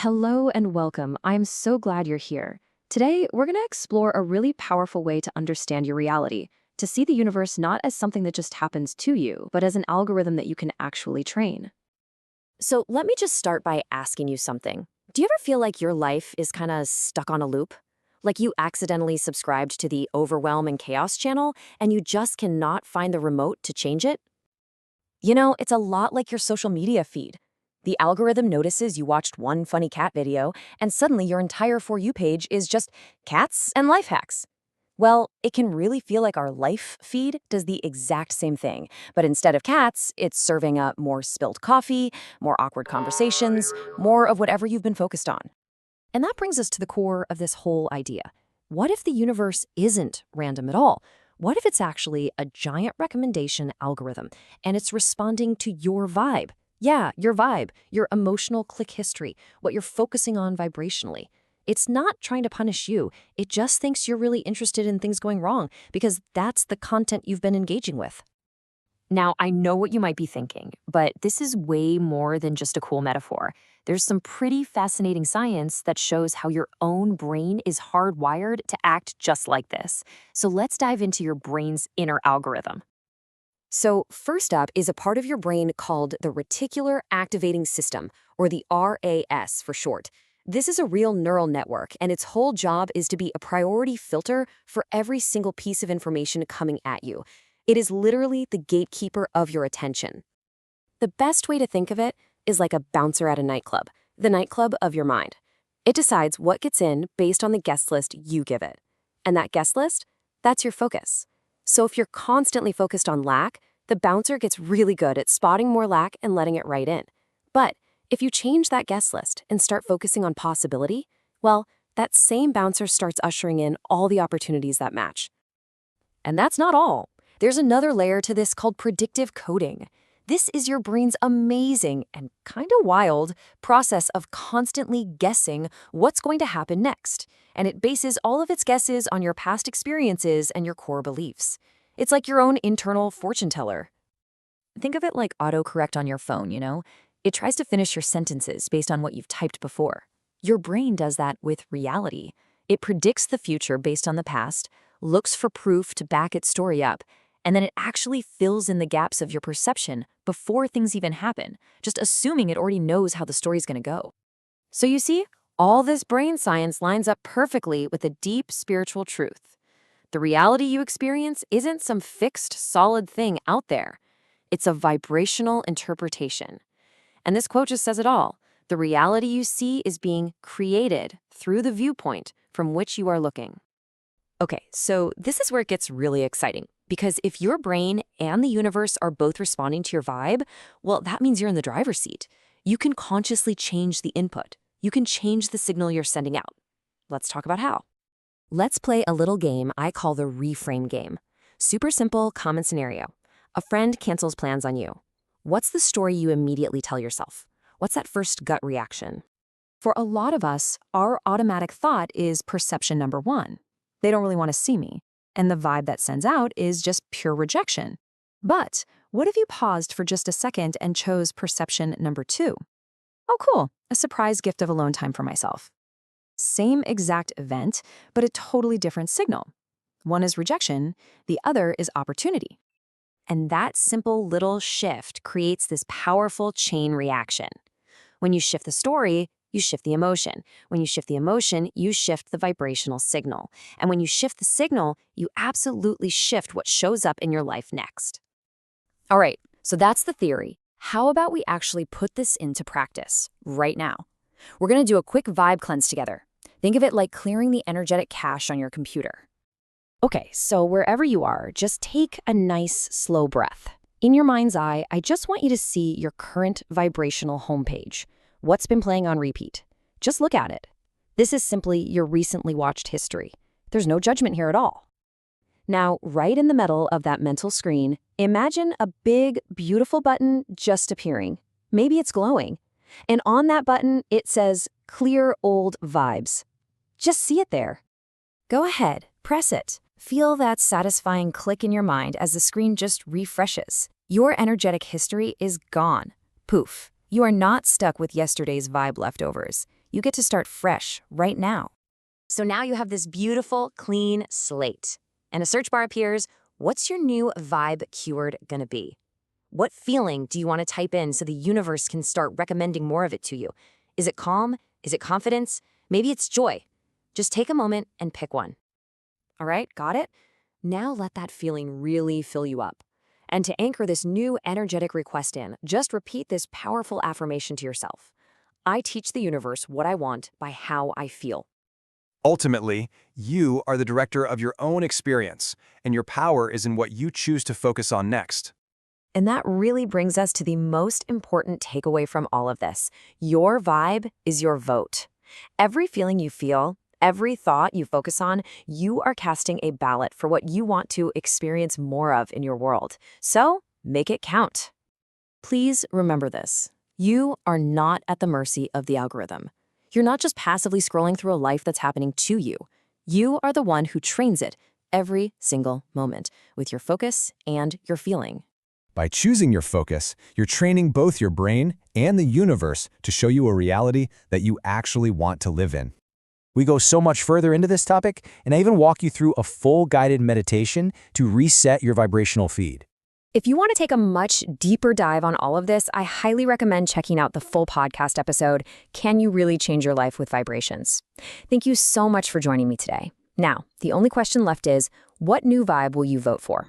Hello and welcome. I'm so glad you're here. Today, we're going to explore a really powerful way to understand your reality, to see the universe not as something that just happens to you, but as an algorithm that you can actually train. So let me just start by asking you something. Do you ever feel like your life is kind of stuck on a loop? Like you accidentally subscribed to the overwhelm and chaos channel and you just cannot find the remote to change it? It's a lot like your social media feed. The algorithm notices you watched one funny cat video and suddenly your entire For You page is just cats and life hacks. Well, it can really feel like our life feed does the exact same thing, but instead of cats, it's serving up more spilled coffee, more awkward conversations, more of whatever you've been focused on. And that brings us to the core of this whole idea. What if the universe isn't random at all? What if it's actually a giant recommendation algorithm and it's responding to your vibe? Yeah, your vibe, your emotional click history, what you're focusing on vibrationally. It's not trying to punish you. It just thinks you're really interested in things going wrong because that's the content you've been engaging with. Now, I know what you might be thinking, but this is way more than just a cool metaphor. There's some pretty fascinating science that shows how your own brain is hardwired to act just like this. So let's dive into your brain's inner algorithm. So first up is a part of your brain called the Reticular Activating System, or the RAS for short. This is a real neural network, and its whole job is to be a priority filter for every single piece of information coming at you. It is literally the gatekeeper of your attention. The best way to think of it is like a bouncer at a nightclub, the nightclub of your mind. It decides what gets in based on the guest list you give it. And that guest list, that's your focus. So if you're constantly focused on lack, the bouncer gets really good at spotting more lack and letting it right in. But if you change that guest list and start focusing on possibility, well, that same bouncer starts ushering in all the opportunities that match. And that's not all. There's another layer to this called predictive coding. This is your brain's amazing and kind of wild process of constantly guessing what's going to happen next. And it bases all of its guesses on your past experiences and your core beliefs. It's like your own internal fortune teller. Think of it like autocorrect on your phone, It tries to finish your sentences based on what you've typed before. Your brain does that with reality. It predicts the future based on the past, looks for proof to back its story up, and then it actually fills in the gaps of your perception before things even happen, just assuming it already knows how the story's going to go. So you see, all this brain science lines up perfectly with a deep spiritual truth. The reality you experience isn't some fixed, solid thing out there. It's a vibrational interpretation. And this quote just says it all. The reality you see is being created through the viewpoint from which you are looking. Okay, so this is where it gets really exciting. Because if your brain and the universe are both responding to your vibe, well, that means you're in the driver's seat. You can consciously change the input. You can change the signal you're sending out. Let's talk about how. Let's play a little game I call the Reframe game. Super simple, common scenario. A friend cancels plans on you. What's the story you immediately tell yourself? What's that first gut reaction? For a lot of us, our automatic thought is perception number one. They don't really want to see me. And the vibe that sends out is just pure rejection. But what if you paused for just a second and chose perception number two? Oh, cool, a surprise gift of alone time for myself. Same exact event, but a totally different signal. One is rejection, the other is opportunity. And that simple little shift creates this powerful chain reaction. When you shift the story, you shift the emotion. When you shift the emotion, you shift the vibrational signal. And when you shift the signal, you absolutely shift what shows up in your life next. All right, so that's the theory. How about we actually put this into practice right now? We're going to do a quick vibe cleanse together. Think of it like clearing the energetic cache on your computer. Okay, so wherever you are, just take a nice, slow breath. In your mind's eye, I just want you to see your current vibrational homepage. What's been playing on repeat? Just look at it. This is simply your recently watched history. There's no judgment here at all. Now, right in the middle of that mental screen, imagine a big, beautiful button just appearing. Maybe it's glowing. And on that button, it says, Clear Old Vibes. Just see it there. Go ahead, press it. Feel that satisfying click in your mind as the screen just refreshes. Your energetic history is gone. Poof. You are not stuck with yesterday's vibe leftovers. You get to start fresh right now. So now you have this beautiful, clean slate. And a search bar appears. What's your new vibe keyword gonna be? What feeling do you want to type in so the universe can start recommending more of it to you? Is it calm? Is it confidence? Maybe it's joy. Just take a moment and pick one. All right, got it? Now let that feeling really fill you up. And to anchor this new energetic request in, just repeat this powerful affirmation to yourself. I teach the universe what I want by how I feel. Ultimately, you are the director of your own experience, and your power is in what you choose to focus on next. And that really brings us to the most important takeaway from all of this. Your vibe is your vote. Every feeling you feel, every thought you focus on, you are casting a ballot for what you want to experience more of in your world. So, make it count. Please remember this. You are not at the mercy of the algorithm. You're not just passively scrolling through a life that's happening to you. You are the one who trains it every single moment with your focus and your feeling. By choosing your focus, you're training both your brain and the universe to show you a reality that you actually want to live in. We go so much further into this topic, and I even walk you through a full guided meditation to reset your vibrational feed. If you want to take a much deeper dive on all of this, I highly recommend checking out the full podcast episode, Can You Really Change Your Life with Vibrations? Thank you so much for joining me today. Now, the only question left is, what new vibe will you vote for?